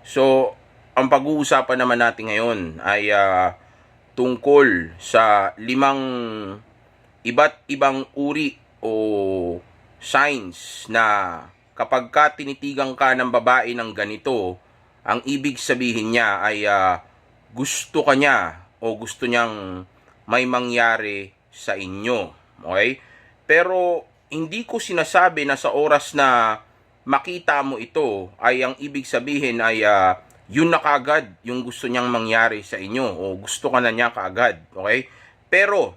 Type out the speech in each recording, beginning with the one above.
So, ang pag-uusapan naman natin ngayon ay tungkol sa limang iba't ibang uri o signs na kapag ka tinitigan ka ng babae ng ganito, ang ibig sabihin niya ay gusto ka niya o gusto niyang may mangyari sa inyo. Okay? Pero hindi ko sinasabi na sa oras na makita mo ito ay ang ibig sabihin ay yun na kaagad yung gusto niyang mangyari sa inyo o gusto ka na niya kaagad. Okay? Pero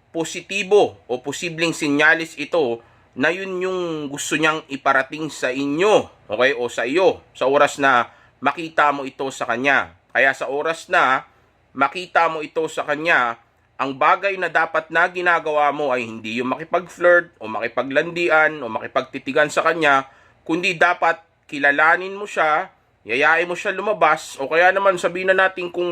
positibo o posibleng sinyalis ito na yun yung gusto niyang iparating sa inyo, okay, o sa iyo sa oras na makita mo ito sa kanya. Kaya sa oras na makita mo ito sa kanya, ang bagay na dapat na ginagawa mo ay hindi yung makipag-flirt o makipaglandian o makipagtitigan sa kanya, kundi dapat kilalanin mo siya, yayain mo siya lumabas, o kaya naman sabihin na natin kung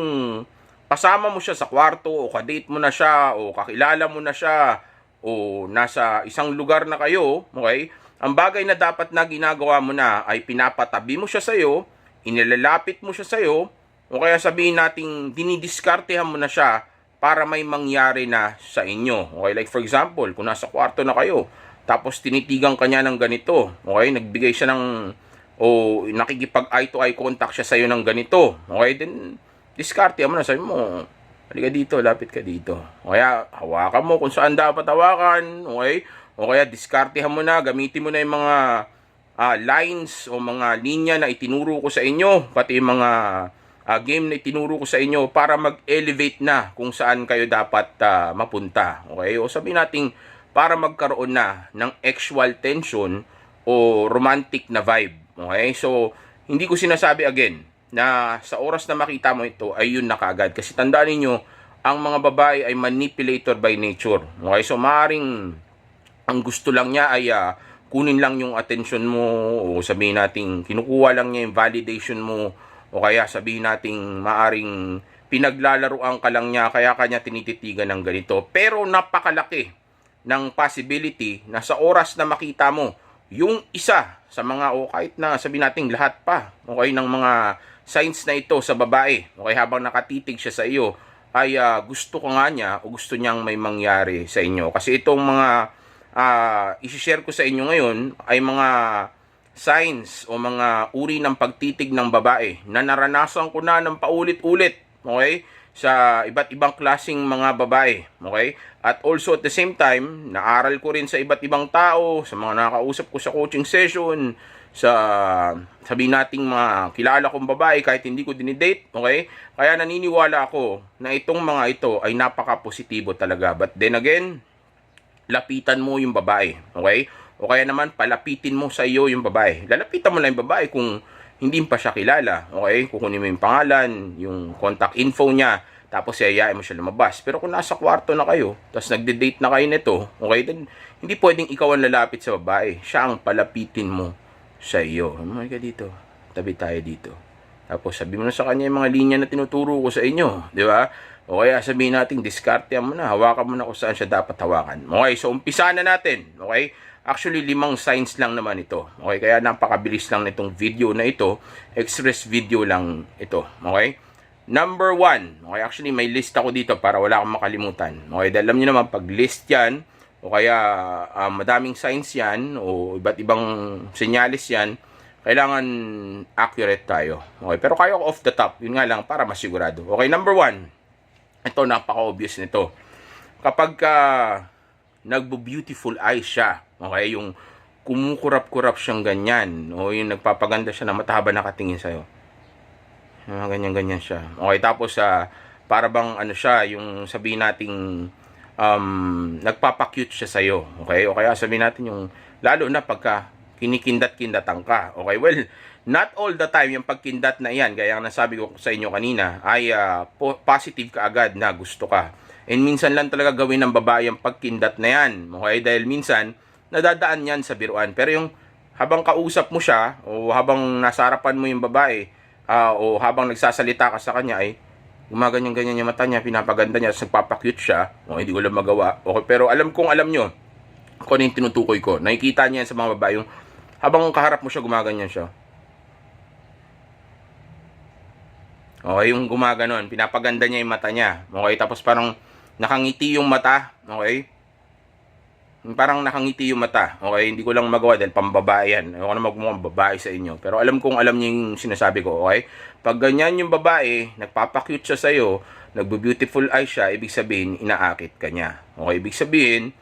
kasama mo siya sa kwarto o kadate mo na siya o kakilala mo na siya o nasa isang lugar na kayo, okay? Ang bagay na dapat na ginagawa mo na ay pinapatabi mo siya sa iyo, inilalapit mo siya sa iyo, o kaya sabihin nating dinidiskartehan mo na siya para may mangyari na sa inyo. Okay, like for example, kung nasa kwarto na kayo, tapos tinitigan ka niya ng ganito, okay, nagbigay siya ng o nakikipag eye to eye contact siya sa iyo ng ganito, okay, then diskarte mo na, sabi mo, halika dito, lapit ka dito. O kaya, hawakan mo kung saan dapat hawakan, okay? O kaya, diskartehan mo na, gamitin mo na yung mga lines o mga linya na itinuro ko sa inyo, pati yung mga game na itinuro ko sa inyo para mag-elevate na kung saan kayo dapat mapunta. Okay? O sabihin natin, para magkaroon na ng actual tension o romantic na vibe. Okay? So, hindi ko sinasabi again, na sa oras na makita mo ito ay yun na kaagad. Kasi tandaan niyo, ang mga babae ay manipulator by nature. Okay? So maaring ang gusto lang niya ay kunin lang yung attention mo o sabihin natin kinukuha lang niya yung validation mo o kaya sabihin natin maaring pinaglalaruan ka lang niya kaya kanya tinititigan ng ganito. Pero napakalaki ng possibility na sa oras na makita mo yung isa sa mga o kahit na sabihin natin lahat pa okay ng mga signs na ito sa babae, okay, habang nakatitig siya sa iyo, ay gusto ko nga niya o gusto niyang may mangyari sa inyo. Kasi itong mga isi-share ko sa inyo ngayon ay mga signs o mga uri ng pagtitig ng babae na naranasan ko na ng paulit-ulit, okay, sa iba't ibang klaseng mga babae, okay? At also at the same time, naaral ko rin sa iba't ibang tao, sa mga nakausap ko sa coaching session, sa sabihin nating mga kilala kong babae kahit hindi ko dinidate, okay? Kaya naniniwala ako na itong mga ito ay napaka-positibo talaga. But then again, lapitan mo yung babae, okay? O kaya naman palapitin mo sa iyo yung babae. Lalapitan mo lang yung babae kung hindi pa siya kilala, okay? Kukunin mo yung pangalan, yung contact info niya, tapos yayain mo siya lumabas. Pero kung nasa kwarto na kayo, tapos nagde-date na kayo nito, okay? Then, hindi pwedeng ikaw ang lalapit sa babae. Siya ang palapitin mo sa iyo. Ka dito. Tabi tayo dito. Tapos sabi mo na sa kanya yung mga linya na tinuturo ko sa inyo, di ba? O kaya sabihin natin, diskartehan mo na, hawakan mo na kung saan siya dapat hawakan. Okay, so umpisa na natin. Okay? Actually, 5 signs lang naman ito. Okay, kaya napakabilis lang nitong video na ito. Express video lang ito. Okay? Number 1. Okay, actually may list ako dito para wala akong makalimutan. Okay, dahil alam niyo naman, pag list yan, o kaya madaming signs yan o iba't ibang senyalis yan, kailangan accurate tayo. Okay, pero kayo off the top, yun nga lang para masigurado. Okay, number 1, ito napaka-obvious nito. Kapag nagbo-beautiful eyes siya, okay, yung kumukurap-kurap siyang ganyan, o yung nagpapaganda siya na matahaba nakatingin sa'yo, ganyan-ganyan siya. Okay, tapos para bang ano siya, yung sabihin nating nagpapakute siya sa'yo, okay? O kaya sabihin natin yung, lalo na pagka kinikindat-kindatan ka, okay? Well, not all the time yung pagkindat na yan, gaya nga nasabi ko sa inyo kanina, ay positive ka agad na gusto ka. And minsan lang talaga gawin ng babae yung pagkindat na yan, okay? Dahil minsan, nadadaan yan sa biruan. Pero yung habang kausap mo siya, o habang nasa harapan mo yung babae, o habang nagsasalita ka sa kanya, ay gumaganyan-ganyan yung mata niya, pinapaganda niya, nagpapakute siya, o hindi ko lang magawa. Okay, pero alam nyo, kung ano yung tinutukoy ko. Nakikita niya sa mga babae, yung habang kaharap mo siya, gumaganyan siya. Okay, yung gumaganon, pinapaganda niya yung mata niya. Okay, tapos parang nakangiti yung mata. Okay, parang nakangiti yung mata. Okay, hindi ko lang magawa dahil pambabae yan. Ayoko na magmukhang babae sa inyo. Pero alam kong alam niyo yung sinasabi ko, okay? Pag ganyan yung babae, nagpapakute siya sa'yo, nagbe-beautiful eyes siya, ibig sabihin, inaakit ka niya. Okay, ibig sabihin,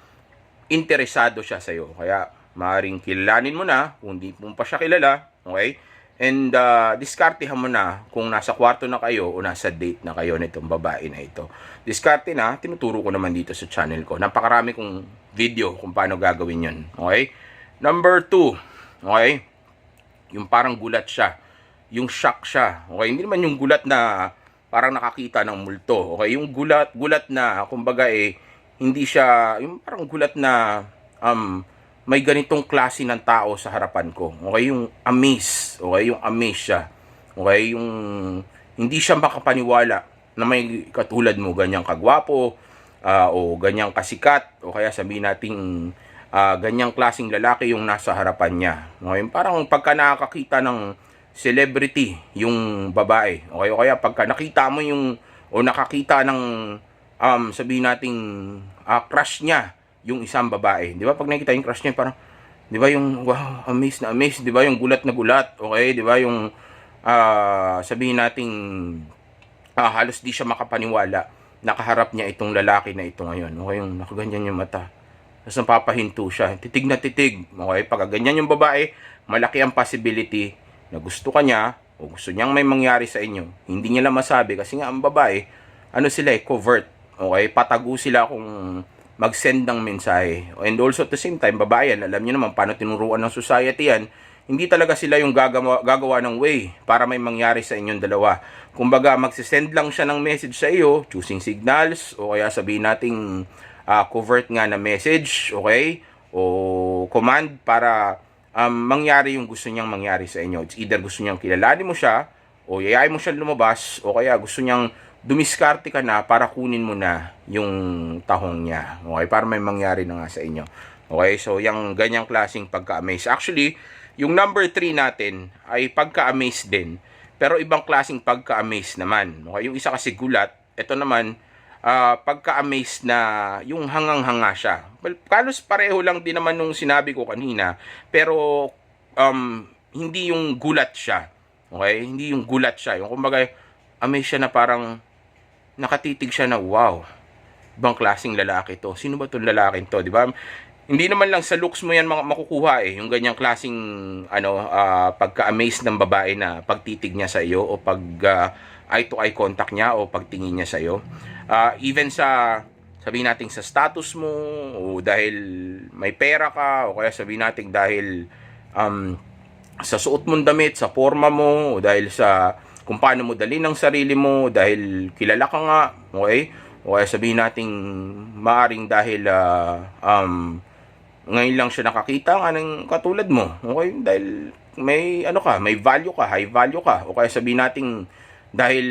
interesado siya sa'yo. Kaya, maaaring kilalanin mo na, kung di mo pa siya kilala, okay? And diskartehan mo na kung nasa kwarto na kayo o nasa date na kayo nitong babae na ito. Diskarte na, tinuturo ko naman dito sa channel ko. Napakarami kong video kung paano gagawin yun. Okay? Number 2, okay? Yung parang gulat siya. Yung shock siya. Okay? Hindi naman yung gulat na parang nakakita ng multo. Okay? Yung gulat na, kumbaga hindi siya, yung parang gulat na, may ganitong klase ng tao sa harapan ko. Okay, yung amaze. Okay, yung amaze siya. Okay, yung hindi siya makapaniwala na may katulad mo ganyang kagwapo, o ganyang kasikat, o kaya sabihin nating ganyang klaseng lalaki yung nasa harapan niya. Okay, parang pagka nakakita ng celebrity yung babae. Okay, o kaya pagka nakita mo yung o nakakita ng sabihin nating crush niya yung isang babae. 'Di ba? Pag nakita yung crush niya, parang 'di ba yung wow, amazed na amazed, 'di ba? Yung gulat na gulat. Okay, 'di ba? Yung sabihin nating halos di siya makapaniwala nakaharap niya itong lalaki na ito ngayon. Okay, yung nakaganyan yung mata. Tapos napapahinto siya. Titig na titig. Okay, pag ganyan yung babae, malaki ang possibility na gusto ka niya o gusto niyang may mangyari sa inyo. Hindi niya lang masabi kasi nga ang babae, ano sila covert. Okay, patago sila kung mag-send ng mensahe. And also at the same time, babae yan, alam niyo naman paano tinuruan ng society yan, hindi talaga sila yung gagawa ng way para may mangyari sa inyong dalawa. Kumbaga, magsisend lang siya ng message sa iyo, choosing signals, o kaya sabihin nating covert nga na message, okay? O command para mangyari yung gusto niyang mangyari sa inyo. It's either gusto niyang kilalanin mo siya, o yayain mo siya lumabas, o kaya gusto niyang dumiskarte ka na para kunin mo na yung tahong niya. Okay, para may mangyari na nga sa inyo. Okay, so yung ganyang klaseng pagka-amaze. Actually, yung number 3 natin ay pagka-amaze din, pero ibang klaseng pagka-amaze naman. Okay, yung isa kasi gulat, ito naman, pagka-amaze na yung hangang-hanga siya. Well, kalos pareho lang din naman nung sinabi ko kanina, pero hindi yung gulat siya. Okay, hindi yung gulat siya. Yung kumbaga, amaze siya na parang nakatitig siya na wow, ibang klaseng lalaki to. Sino ba tong lalaki to, di ba? Hindi naman lang sa looks mo yan makukuha yung ganyang klaseng pagka-amaze ng babae na pagtitig niya sa iyo o pag eye to eye contact niya o pagtingin niya sa iyo. Even sa sabihin natin sa status mo o dahil may pera ka o kaya sabihin natin dahil sa suot mong damit, sa forma mo o dahil sa kung paano mo dalhin ang sarili mo dahil kilala ka nga, okay? O kaya sabihin nating maaring dahil ngayon lang siya nakakita nga ng katulad mo, okay? Dahil may may value ka, high value ka. O kaya sabihin nating dahil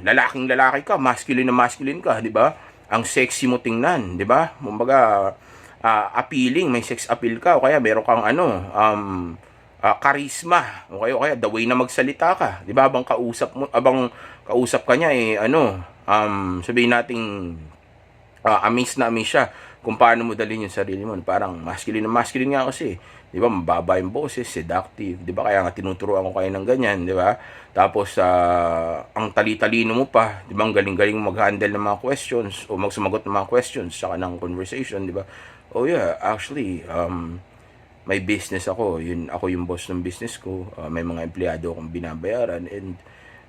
lalaking lalaki ka, masculine na masculine ka, di ba? Ang sexy mo tingnan, di ba? Kumbaga appealing, may sex appeal ka o kaya meron kang charisma, okay, o kaya the way na magsalita ka, 'di ba? Abang kausap ka niya sabihin nating amaze na amaze siya kung paano mo dalhin yung sarili mo. Parang masculine na masculine nga kasi, 'di ba? Mababa yung boses, seductive, 'di ba? Kaya nga tinuturuan ko kayo ng ganyan, 'di ba? Tapos ang tali-talino mo pa, 'di ba? Ang galing-galing mag-handle ng mga questions o magsumagot ng mga questions sa kanang conversation, 'di ba? Oh yeah, actually may business ako, ako yung boss ng business ko, may mga empleyado akong binabayaran, and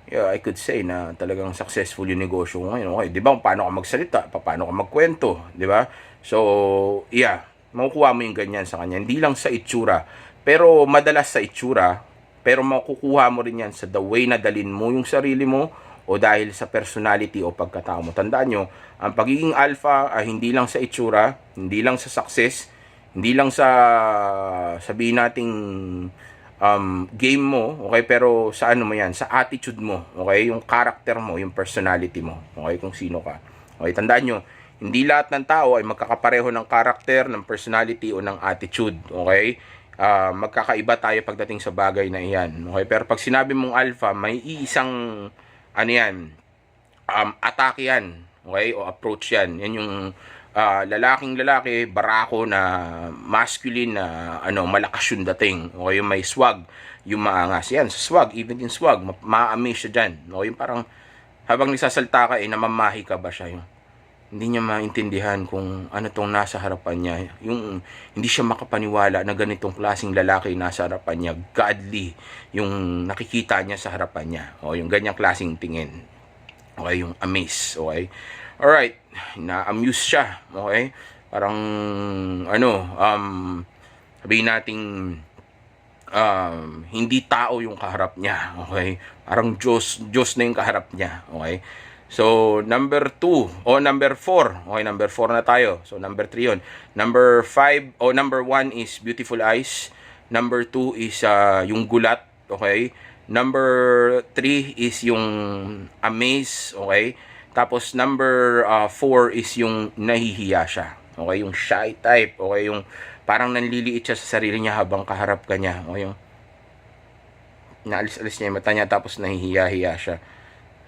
yeah, I could say na talagang successful yung negosyo ko ngayon. Okay, 'di ba? Paano ka magsalita, paano ka magkwento, 'di ba? So, yeah, makukuha mo yung ganyan sa kanya. Hindi lang sa itsura, pero madalas sa itsura, pero makukuha mo rin yan sa the way na dalin mo yung sarili mo o dahil sa personality o pagkatao mo. Tandaan nyo, ang pagiging alpha ay hindi lang sa itsura, hindi lang sa success, hindi lang sa sabihin nating game mo, okay, pero sa ano mo yan, sa attitude mo, okay, yung character mo, yung personality mo, okay, kung sino ka. Okay, tandaan nyo, hindi lahat ng tao ay magkakapareho ng character, ng personality o ng attitude, okay. magkakaiba tayo pagdating sa bagay na iyan. Okay? Pero pag sinabi mong alpha, may iisang ano yan, atake yan. Okay? O approach yan. Yan yung lalaking lalaki, barako na masculine na malakas yung dating. Okay? Yung may swag, yung maangas. Yan, sa swag, even in swag, ma-amaze siya dyan. Okay? Yung parang habang nagsasalta ka, namamahi ka ba siya? Yung hindi niya maintindihan kung ano tong nasa harapan niya. Yung hindi siya makapaniwala na ganitong klaseng lalaki nasa harapan niya. Godly yung nakikita niya sa harapan niya. O yung ganyang klaseng tingin. Okay, yung amaze. Okay. Alright, na-amuse siya. Okay. Parang sabihin nating hindi tao yung kaharap niya. Okay. Parang Diyos na yung kaharap niya. Okay. So, number 2 o number 4. Okay, number 4 na tayo. So, number 3 yun. Number 5 o number 1 is beautiful eyes. Number 2 is yung gulat. Okay. Number 3 is yung amaze. Okay. Tapos, number 4 is yung nahihiya siya. Okay, yung shy type. Okay, yung parang nanliliit siya sa sarili niya habang kaharap ka niya. Okay, yung naalis-alis niya yung mata niya tapos nahihiya-hiya siya.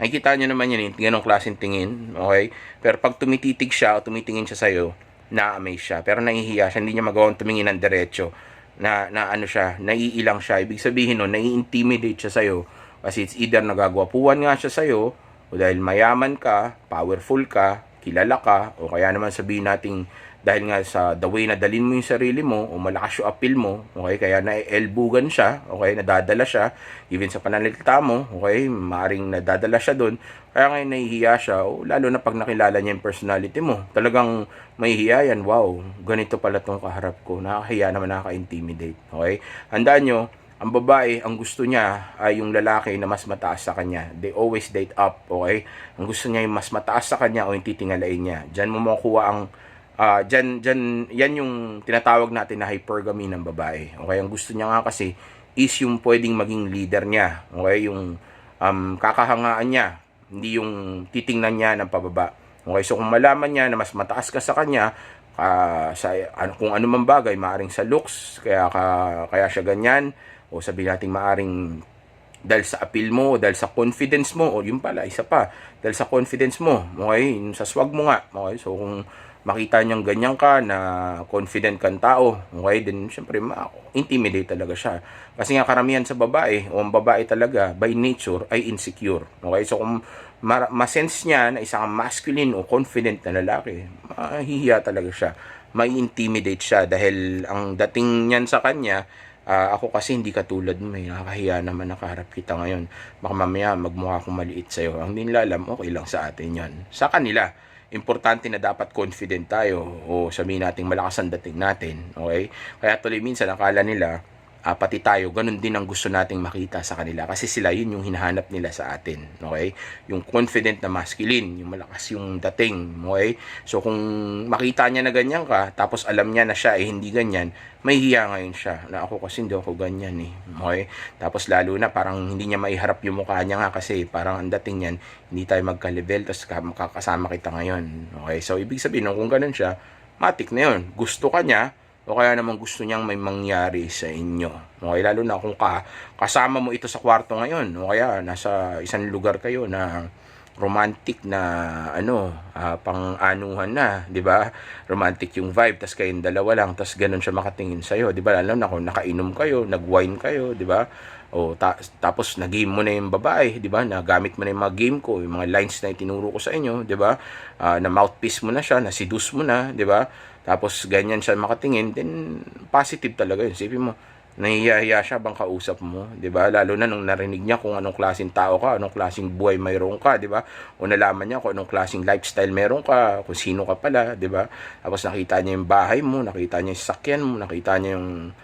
Nakikita nyo naman yun, ganong klaseng tingin, okay? Pero pag tumititig siya o tumitingin siya sa'yo, na-amaze siya. Pero nahihiya siya, hindi niya magawang tumingin ng diretso. Naiilang siya. Ibig sabihin nai-intimidate siya sa'yo. Kasi it's either nagagwapuan nga siya sa'yo, o dahil mayaman ka, powerful ka, kilala ka, o kaya naman sabihin nating dahil nga sa the way na dalin mo yung sarili mo o malakas yung appeal mo, okay, kaya na-elbugan siya, okay, nadadala siya, even sa pananalita mo, okay, maaring nadadala siya doon, kaya ngayon nahihiya siya, o lalo na pag nakilala niya yung personality mo, talagang mahihiya yan, wow, ganito pala tong kaharap ko, nakakahiya naman, nakaka-intimidate, okay, handaan nyo, ang babae, ang gusto niya ay yung lalaki na mas mataas sa kanya. They always date up, okay? Ang gusto niya yung mas mataas sa kanya o yung titingalain niya. Diyan mo makukuha ang yan yung tinatawag natin na hypergamy ng babae. Okay, ang gusto niya nga kasi is yung pwedeng maging leader niya. Okay, yung kakahangaan niya, hindi yung titingnan niya ng pababa. Okay, so kung malaman niya na mas mataas ka sa kanya, kung ano man bagay, maaring sa looks, kaya siya ganyan, o sabihin natin maaring dahil sa appeal mo, dahil sa confidence mo, o yung pala, isa pa, dahil sa confidence mo, okay, sa swag mo nga, okay, so kung makita niyang ganyan ka na confident kang tao, okay, then syempre intimidate talaga siya. Kasi nga karamihan sa babae, o ang babae talaga by nature ay insecure. Okay, so kung ma-sense niya na isang masculine o confident na lalaki, mahihiya talaga siya. May intimidate siya dahil ang dating niyan sa kanya, ako kasi hindi katulad mo, nakakahiya naman nakaharap kita ngayon. Baka mamaya magmukha akong maliit sa'yo. Ang hindi nila alam, okay lang sa atin yan. Sa kanila, importante na dapat confident tayo o sabihin natin malakas ang dating natin. Okay? Kaya tuloy minsan akala nila, pati tayo, ganun din ang gusto nating makita sa kanila. Kasi sila, yun yung hinahanap nila sa atin. Okay? Yung confident na masculine, yung malakas yung dating. Okay? So, kung makita niya na ganyan ka, tapos alam niya na siya hindi ganyan, may hiya ngayon siya. Na ako kasi hindi ako ganyan eh. Okay? Tapos lalo na, parang hindi niya maiharap yung mukha niya nga kasi parang ang dating niyan, hindi tayo magka-level, tapos makakasama kita ngayon. Okay? So, ibig sabihin, kung ganun siya, matik na yun. Gusto ka niya, o kaya naman gusto niyang may mangyari sa inyo. Okay, lalo na kung kasama mo ito sa kwarto ngayon, o kaya nasa isang lugar kayo na romantic na pang-anuhan na, 'di ba? Romantic yung vibe, tas kayong dalawa lang, tas ganun siya makatingin sa iyo, 'di ba? Lalo na kung nakainom kayo, nag-wine kayo, 'di ba? O tapos na-game mo na yung babae, 'di ba? Nagamit mo na yung mga game ko, yung mga lines na itinuro ko sa inyo, 'di ba? Na mouthpiece mo na siya, na seduce mo na, 'di ba? Tapos ganyan siya makatingin, then positive talaga yun. Sipin mo, nahihiya siya bang kausap mo, 'di ba? Lalo na nung narinig niya kung anong klaseng tao ka, anong klaseng buhay mayroon ka, 'di ba? O nalaman niya kung anong klaseng lifestyle meron ka, kung sino ka pala, 'di ba? Tapos nakita niya yung bahay mo, nakita niya yung sakyan mo, nakita niya yung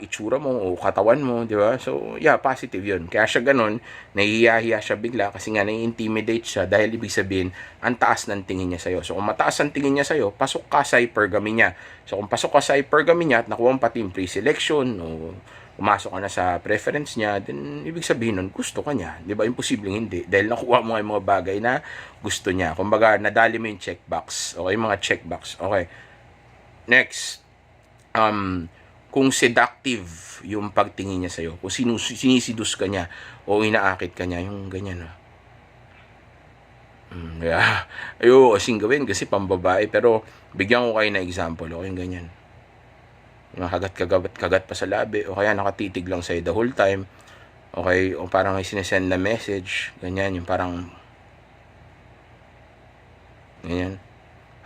itsura mo o katawan mo, di ba? So, yeah, positive yun. Kaya siya ganun, nahihiya siya bigla kasi nga nai-intimidate siya dahil ibig sabihin, ang taas ng tingin niya sa'yo. So, kung mataas ang tingin niya sa'yo, pasok ka sa hypergamy niya. So, kung pasok ka sa hypergamy niya at nakuha mo pati yung pre-selection o pumasok ka na sa preference niya, then ibig sabihin nun, gusto ka niya. Di ba? Imposibleng hindi. Dahil nakuha mo nga yung mga bagay na gusto niya. Kumbaga, nadali mo yung checkbox. Okay, mga checkbox. Okay. Next. kung seductive yung pagtingin niya sa'yo, kung sinisidus ka niya o inaakit ka niya, yung ganyan. Yeah. Ayo, kasing gawin kasi pambabae, pero bigyan ko kayo na example, okay, yung ganyan. Yung kagat pa sa labi, o kaya nakatitig lang sa'yo the whole time, okay, o parang may sinesend na message, ganyan, yung parang, ganyan.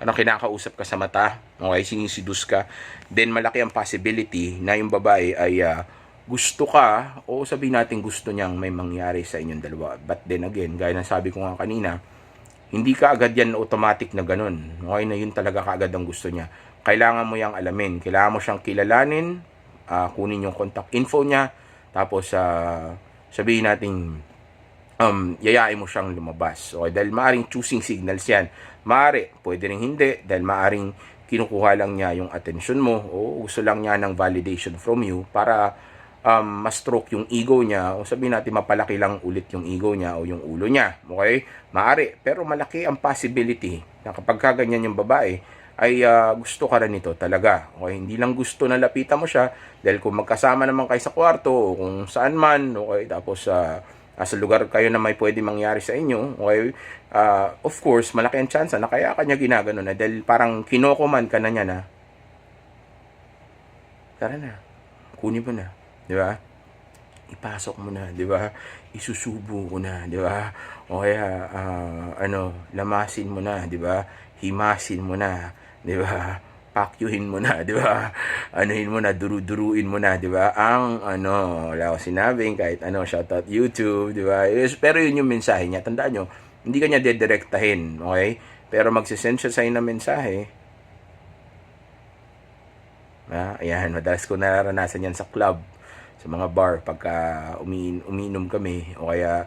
Parang kinakausap ka sa mata, okay, sinisidus ka, then malaki ang possibility na yung babae ay gusto ka, o sabihin natin gusto niyang may mangyari sa inyong dalawa. But then again, gaya ng sabi ko nga kanina, hindi ka agad yan automatic na ganun. Okay, na yun talaga kaagad ang gusto niya. Kailangan mo yang alamin. Kailangan mo siyang kilalanin, kunin yung contact info niya, tapos sabihin natin, yayain mo siyang lumabas. Okay, dahil maaring choosing signals yan. Maari, pwede rin hindi, dahil maaring kinukuha lang niya yung attention mo o gusto lang niya ng validation from you para ma-stroke yung ego niya, o sabihin natin mapalaki lang ulit yung ego niya o yung ulo niya. Okay? Maari, pero malaki ang possibility na kapag kaganyan yung babae ay gusto ka rin nito talaga. Okay? Hindi lang gusto na lapitan mo siya dahil kung magkasama naman kayo sa kwarto o kung saan man, okay, tapos sa lugar kayo na may pwede mangyari sa inyo, okay, of course, malaki ang chance na kaya kanya ginagano na dahil parang kinokoman ka na niya na, tara na, kunin mo na, di ba? Ipasok mo na, di ba? Isusubo ko na, di ba? O kaya, lamasin mo na, di ba? Himasin mo na, di ba? Pakyuhin mo na, di ba? Anuhin mo na, duruduruin mo na, di ba? Wala ko sinabing kahit shoutout YouTube, di ba? Pero yun yung mensahe niya. Tandaan nyo, hindi ka niya dedirektahin, okay? Pero magsisend siya sa'yo ng mensahe. Ayan, madalas ko nararanasan yan sa club, sa mga bar, pagka umiinom kami, o kaya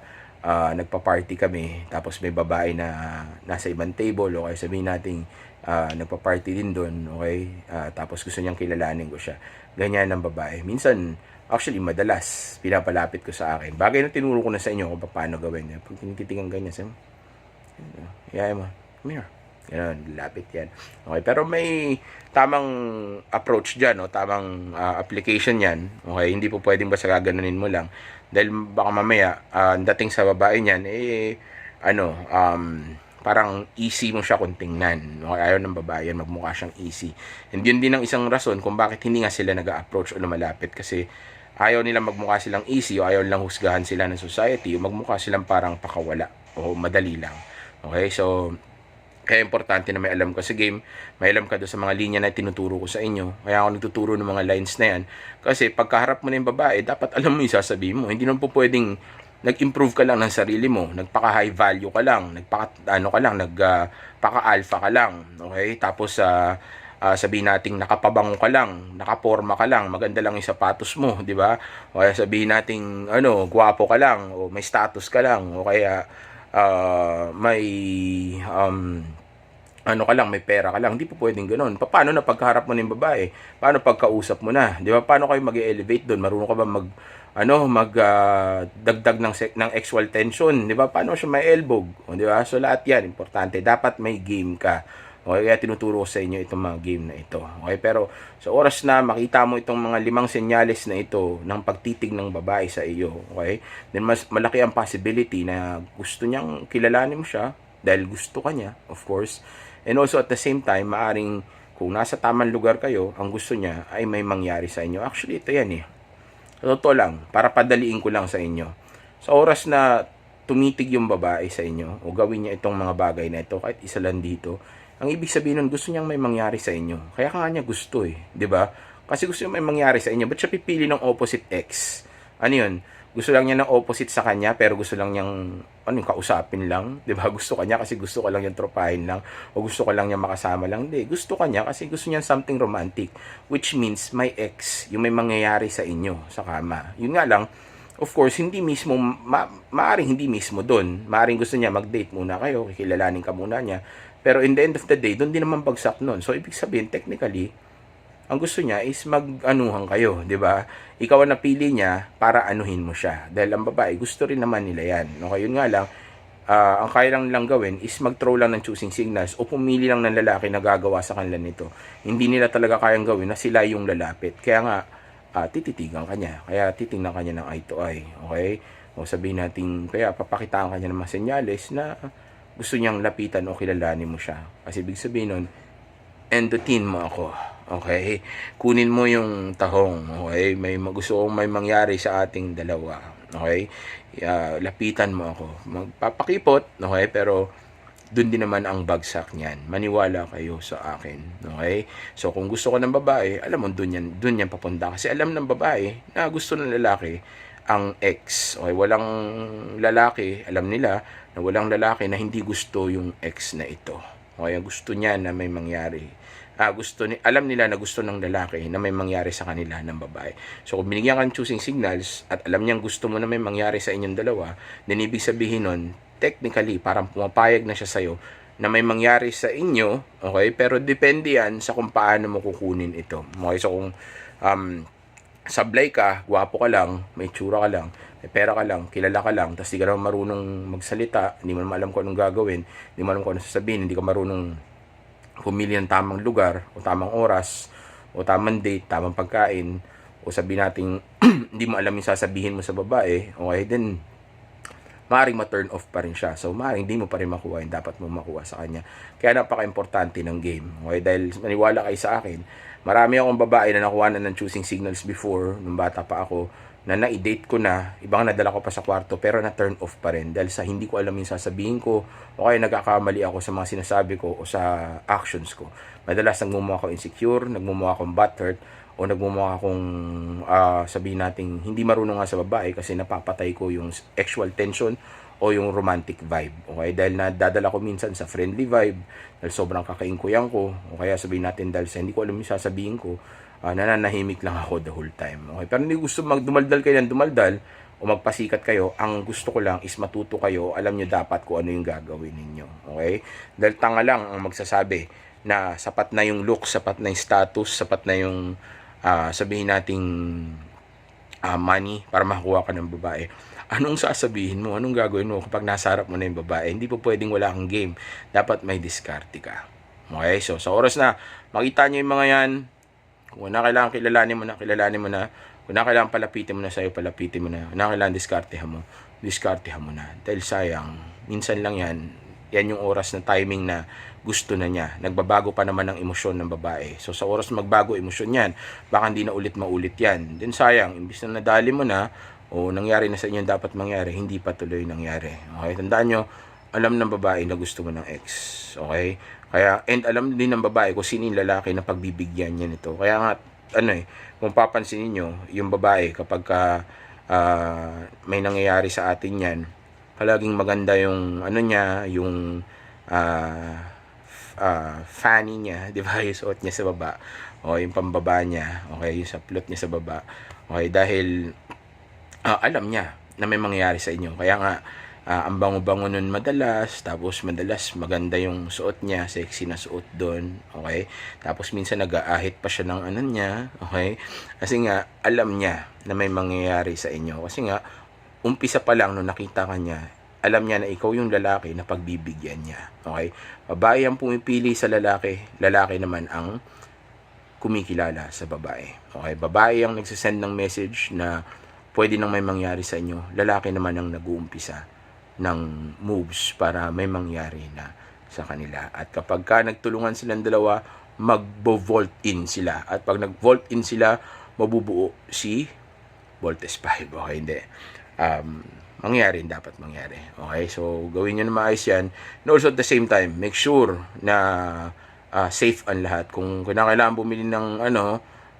nagpa-party kami, tapos may babae na nasa ibang table, o kaya sabihin natin nagpa-party din doon, okay, tapos gusto niyang kilalanin ko siya. Ganyan ang babae. Minsan, actually, madalas, pinapalapit ko sa akin. Bagay na tinuro ko na sa inyo kung paano gawin. Pag tinitigan ganyan, sabi, mo, come here. Ganun, lapit yan. Okay, pero may tamang approach dyan, o tamang application yan. Okay, hindi po pwedeng basta gaganunin mo lang. Dahil baka mamaya, dating sa babae niyan, parang easy mo siya kung tingnan. Okay, ayaw ng babae yan, magmukha siyang easy. And yun din ang isang rason kung bakit hindi nga sila nag-approach o lumalapit. Kasi ayaw nila magmukha silang easy, o ayaw lang husgahan sila ng society, o magmukha silang parang pakawala o madali lang. Okay, so kaya importante na may alam ka sa game, may alam ka doon sa mga linya na tinuturo ko sa inyo. Kaya ako nagtuturo ng mga lines na yan. Kasi pagkaharap mo na yung babae, dapat alam mo yung sasabihin mo. Hindi naman po pwedeng nag-improve ka lang ng sarili mo, nagpaka-high value ka lang, nagpaka-alpha ka lang. Okay? Tapos sabihin nating nakapabango ka lang, nakaporma ka lang, maganda lang yung sapatos mo, di ba? O kaya sabihin nating gwapo ka lang, o may status ka lang, o kaya may ka lang, may pera ka lang. Hindi po pwedeng ganoon. Paano na pagkaharap mo ng babae? Paano pagkausap mo na? Di ba? Paano kayo mag-elevate doon? Marunong ka ba dagdag ng sexual tension? Di ba? Paano siya may elbow? Di ba? So lahat yan importante. Dapat may game ka. Okay, kaya tinuturo ko sa inyo itong mga game na ito. Okay, pero sa oras na makita mo itong mga 5 senyales na ito ng pagtitig ng babae sa iyo, okay, then mas malaki ang possibility na gusto niyang kilalanin mo siya dahil gusto ka niya, of course. And also at the same time, maaring kung nasa tamang lugar kayo, ang gusto niya ay may mangyari sa inyo. Actually, ito yan eh. Totoo lang, para padaliin ko lang sa inyo. Sa oras na tumitig yung babae sa inyo o gawin niya itong mga bagay na ito, kahit isa lang dito, ang ibig sabihin nun, gusto niyang may mangyari sa inyo. Kaya ka nga niya gusto eh, di ba? Kasi gusto niya may mangyari sa inyo. Ba't siya pipili ng opposite ex? Ano yun? Gusto lang niya ng opposite sa kanya, pero gusto lang niyang, kausapin lang. Di ba? Gusto ka niya kasi gusto ko lang yung tropahin lang. O gusto ko lang niya makasama lang. Hindi. Gusto ka niya kasi gusto niya something romantic. Which means, may ex, yung may mangyayari sa inyo, sa kama. Yun nga lang, of course, hindi mismo, maaring hindi mismo doon. Maaring gusto niya mag-date muna kayo, kikilalanin ka muna niya. Pero in the end of the day, doon din naman bagsak nun. So, ibig sabihin, technically, ang gusto niya is mag-anuhan kayo, di ba? Ikaw ang napili niya para anuhin mo siya. Dahil ang babae, gusto rin naman nila yan. Okay, yun nga lang, ang kaya lang gawin is mag-throw lang ng choosing signals o pumili lang ng lalaki na gagawa sa kanila nito. Hindi nila talaga kayang gawin na sila yung lalapit. Kaya nga, tititigan kanya. Kaya titingnan kanya ng eye to eye. Okay? O sabihin natin, kaya papakitaan kanya ng mga senyales na gusto niyang lapitan o kilalanin mo siya. Kasi ibig sabihin nun, endutin mo ako. Okay? Kunin mo yung tahong. Okay? Gusto kong may mangyari sa ating dalawa. Okay? Lapitan mo ako. Magpapakipot. Okay? Pero dun din naman ang bagsak niyan. Maniwala kayo sa akin. Okay? So, kung gusto ko ng babae, alam mo, dun yan papunta. Kasi alam ng babae na gusto ng lalaki ang ex. Okay? Walang lalaki, alam nila na walang lalaki na hindi gusto yung ex na ito. Okay? Gusto niya na may mangyari. Alam nila na gusto ng lalaki na may mangyari sa kanila ng babae. So, kung binigyan ka ng choosing signals at alam niyang gusto mo na may mangyari sa inyong dalawa, then ibig sabihin nun, technically, parang pumapayag na siya sa'yo na may mangyari sa inyo, okay? Pero depende yan sa kung paano mo kukunin ito. Okay, so kung sablay ka, gwapo ka lang, may tsura ka lang, may pera ka lang, kilala ka lang, tapos di ka naman marunong magsalita, hindi mo naman alam kung anong gagawin, hindi mo alam kung anong sasabihin, hindi ka marunong pumili ng tamang lugar, o tamang oras, o tamang date, tamang pagkain, o sabihin natin, hindi mo alam yung sasabihin mo sa babae, okay, then maaaring ma-turn off pa rin siya. So, maaaring hindi mo pa rin makuha yung dapat mo makuha sa kanya. Kaya napaka-importante ng game. Okay? Dahil maniwala kayo sa akin, marami akong babae na nakuha na ng choosing signals before, nung bata pa ako, na na-date ko na, ibang nadala ko pa sa kwarto, pero na-turn off pa rin. Dahil sa hindi ko alam yung sasabihin ko, o kaya nagkakamali ako sa mga sinasabi ko o sa actions ko. Madalas nagmumukha ako insecure, nagmumukha akong butthurt, o nagmumukha akong sabihin natin hindi marunong nga sa babae kasi napapatay ko yung sexual tension o yung romantic vibe. Okay? Dahil nadadala ko minsan sa friendly vibe, dahil sobrang kakaingkuyan ko, o kaya sabihin natin dahil sa hindi ko alam yung sasabihin ko, nananahimik lang ako the whole time. Okay? Pero hindi gusto dumaldal kayo ng dumaldal o magpasikat kayo. Ang gusto ko lang is matuto kayo, alam nyo dapat kung ano yung gagawin ninyo. Okay? Dahil tanga lang ang magsasabi na sapat na yung look, sapat na yung status, sapat na yung sabihin nating money para makuha ka ng babae. Anong sasabihin mo? Anong gagawin mo kapag nasa harap mo na yung babae? Hindi po pwedeng wala kang game. Dapat may diskarte ka. Okay? So, sa oras na makita nyo yung mga yan, kung na kailangan kilalanin mo na. Kung na kailangan palapitin mo na sa'yo, palapitin mo na. Kung na kailangan diskartehan mo na. Dahil sayang, minsan lang yan yung oras na timing na gusto na niya. Nagbabago pa naman ang emosyon ng babae. So, sa oras magbago emosyon yan, baka hindi na ulit maulit yan. Then sayang, imbis na nadali mo na, o nangyari na sa inyo dapat mangyari, hindi pa tuloy nangyari. Okay? Tandaan nyo, alam ng babae na gusto mo ng ex. Okay? Kaya, and alam din ng babae kung sino yung lalaki na pagbibigyan niya nito. Kaya nga, kung papansin niyo yung babae kapag may nangyayari sa atin yan, palaging maganda yung niya, yung fanny niya, di ba? Yung suot niya sa baba, o yung pambaba niya, okay, yung saplot niya sa baba, okay, dahil alam niya na may mangyayari sa inyo. Kaya nga, ang bango-bango nun madalas, tapos madalas maganda yung suot niya, sexy na suot doon, okay? Tapos minsan nag-aahit pa siya ng niya, okay? Kasi nga, alam niya na may mangyayari sa inyo. Kasi nga, umpisa pa lang nung nakita ka niya, alam niya na ikaw yung lalaki na pagbibigyan niya, okay? Babae ang pumipili sa lalaki, lalaki naman ang kumikilala sa babae, okay? Babae ang nagsisend ng message na pwede nang may mangyari sa inyo, lalaki naman ang nag-uumpisa ng moves para may mangyari na sa kanila. At kapag ka nagtulungan silang dalawa, magbo-vault in sila. At pag nag-vault in sila, mabubuo si Voltes 5. Okay, hindi. Mangyari dapat mangyari. Okay, so gawin nyo na maayos yan. And also at the same time, make sure na safe ang lahat. Kung kailangan bumili ng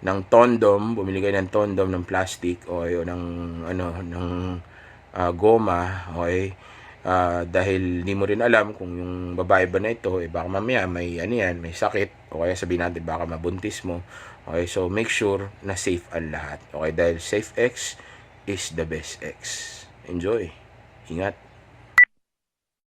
ng tondom, bumili kayo ng tondom ng plastic o ng goma, okay? Dahil hindi mo rin alam kung yung babae ba na ito, baka mamaya may may sakit, o kaya sabihin natin baka mabuntis mo. Okay, so make sure na safe ang lahat. Okay, dahil safe X is the best X. Enjoy. Ingat.